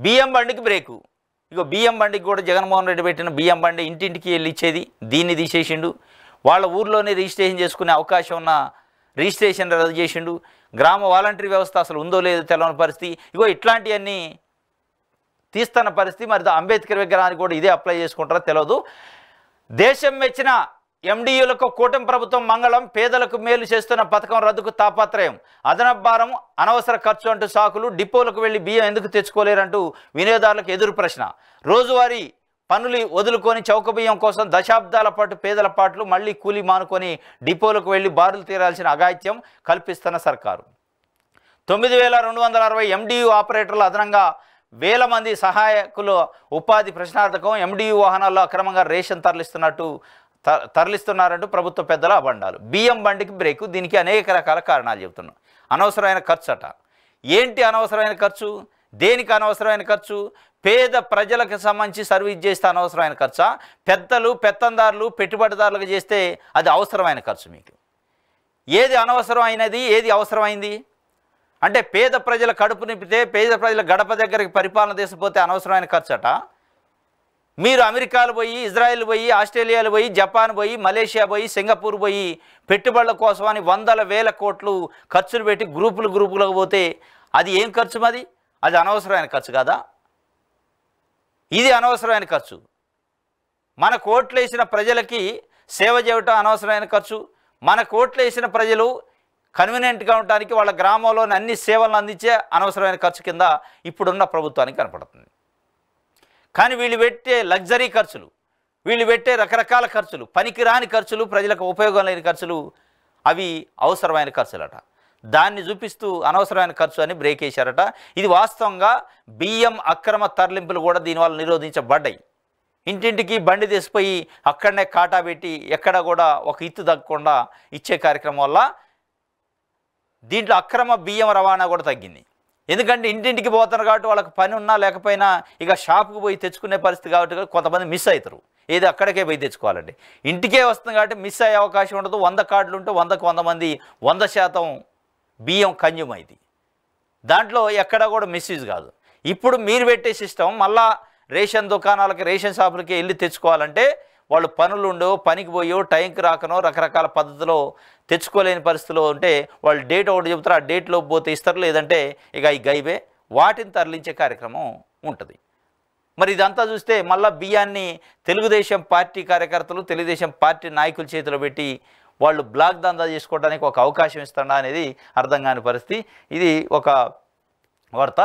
బియ్యం బండికి బ్రేకు. ఇగో బియ్యం బండికి కూడా జగన్మోహన్ రెడ్డి పెట్టిన బియ్యం బండి ఇంటింటికి వెళ్ళి ఇచ్చేది, దీన్ని తీసేసిండు. వాళ్ళ ఊర్లోనే రిజిస్ట్రేషన్ చేసుకునే అవకాశం ఉన్న రిజిస్ట్రేషన్ రద్దు చేసిండు. గ్రామ వాలంటరీ వ్యవస్థ అసలు ఉందో లేదో తెలియని పరిస్థితి. ఇగో ఇట్లాంటివన్నీ తీస్తున్న పరిస్థితి. మరి అంబేద్కర్ విగ్రహానికి కూడా ఇదే అప్లై చేసుకుంటారో తెలియదు. దేశం మెచ్చిన ఎండియూలకు కూటమి ప్రభుత్వం మంగళం, పేదలకు మేలు చేస్తున్న పథకం రద్దుకు తాపత్రయం, అదనపు భారం అనవసర ఖర్చు అంటూ సాకులు, డిపోలకు వెళ్లి బియ్యం ఎందుకు తెచ్చుకోలేరంటూ వినియోగదారులకు ఎదురు ప్రశ్న. రోజువారీ పనులు వదులుకొని చౌక బియ్యం కోసం దశాబ్దాల పాటు పేదల పాటలు మళ్లీ కూలీ మానుకొని డిపోలకు వెళ్లి బారులు తీరాల్సిన అఘాయిత్యం కల్పిస్తున్న సర్కారు. 9260 ఎండియు ఆపరేటర్లు, అదనంగా 1000 మంది సహాయకులు ఉపాధి ప్రశ్నార్థకం. ఎండియు వాహనాల్లో అక్రమంగా రేషన్ తరలిస్తున్నారంటూ ప్రభుత్వ పెద్దల అబండాలు. బియ్యం బండికి బ్రేకు. దీనికి అనేక రకాల కారణాలు చెబుతున్నాం. అనవసరమైన ఖర్చు అట. ఏంటి అనవసరమైన ఖర్చు? దేనికి అనవసరమైన ఖర్చు? పేద ప్రజలకు సంబంధించి సర్వీస్ చేస్తే అనవసరమైన ఖర్చా? పెద్దలు పెత్తందారులు పెట్టుబడిదారులకు చేస్తే అది అవసరమైన ఖర్చు. మీకు ఏది అనవసరం అయినది, ఏది అవసరమైంది అంటే పేద ప్రజల కడుపు నింపితే, పేద ప్రజల గడప దగ్గరికి పరిపాలన తీసుకుపోతే అనవసరమైన ఖర్చు అట. మీరు అమెరికాలు పోయి, ఇజ్రాయెల్ పోయి, ఆస్ట్రేలియాలు పోయి, జపాన్ పోయి, మలేషియా పోయి, సింగపూర్ పోయి పెట్టుబడుల కోసమని వందల వేల కోట్లు ఖర్చులు పెట్టి గ్రూపులకు పోతే అది ఏం ఖర్చు? అది అనవసరమైన ఖర్చు కాదా? ఇది అనవసరమైన ఖర్చు. మన కోట్లేసిన ప్రజలకి సేవ చేయటం అనవసరమైన ఖర్చు. మన కోట్లేసిన ప్రజలు కన్వీనియంట్గా ఉండడానికి వాళ్ళ గ్రామంలోని అన్ని సేవలను అందించే అనవసరమైన ఖర్చు కింద ఇప్పుడున్న ప్రభుత్వానికి కనపడుతుంది. కానీ వీళ్ళు పెట్టే లగ్జరీ ఖర్చులు, వీళ్ళు పెట్టే రకరకాల ఖర్చులు, పనికిరాని ఖర్చులు, ప్రజలకు ఉపయోగం లేని ఖర్చులు, అవి అవసరమైన ఖర్చులట. దాన్ని చూపిస్తూ అనవసరమైన ఖర్చు అని బ్రేక్ వేశారట. ఇది వాస్తవంగా బియ్యం అక్రమ తరలింపులు కూడా దీనివల్ల నిరోధించబడ్డాయి. ఇంటింటికి బండి తీసిపోయి అక్కడనే కాటా పెట్టి ఎక్కడ కూడా ఒక ఇత్తు తగ్గకుండా ఇచ్చే కార్యక్రమం వల్ల దీంట్లో అక్రమ బియ్యం రవాణా కూడా తగ్గింది. ఎందుకంటే ఇంటింటికి పోతారు కాబట్టి వాళ్ళకి పని ఉన్నా లేకపోయినా ఇక షాపుకు పోయి తెచ్చుకునే పరిస్థితి కాబట్టి కొంతమంది మిస్ అవుతారు. ఏది అక్కడికే పోయి తెచ్చుకోవాలండి. ఇంటికే వస్తుంది కాబట్టి మిస్ అయ్యే అవకాశం ఉండదు. 100 కార్డులు ఉంటే 100కు 100 మంది 100% బియ్యం కన్జ్యూమ్ అయింది. దాంట్లో ఎక్కడ కూడా మిస్యూజ్ కాదు. ఇప్పుడు మీరు పెట్టే సిస్టమ్ మళ్ళా రేషన్ దుకాణాలకి, రేషన్ షాపులకి వెళ్ళి తెచ్చుకోవాలంటే వాళ్ళు పనులు ఉండో, పనికి పోయో, టైంకి రాకనో, రకరకాల పద్ధతిలో తెచ్చుకోలేని పరిస్థితిలో ఉంటే వాళ్ళు డేట్ ఒకటి చెబుతారు, ఆ డేట్లో పోతే ఇస్తారు, లేదంటే ఇక ఈ గైబే వాటిని తరలించే కార్యక్రమం ఉంటుంది. మరి ఇదంతా చూస్తే మళ్ళీ బియ్యాన్ని తెలుగుదేశం పార్టీ కార్యకర్తలు, తెలుగుదేశం పార్టీ నాయకుల చేతిలో పెట్టి వాళ్ళు బ్లాక్ దందా చేసుకోవడానికి ఒక అవకాశం ఇస్తాడా అనేది అర్థం కాని పరిస్థితి. ఇది ఒక వార్త.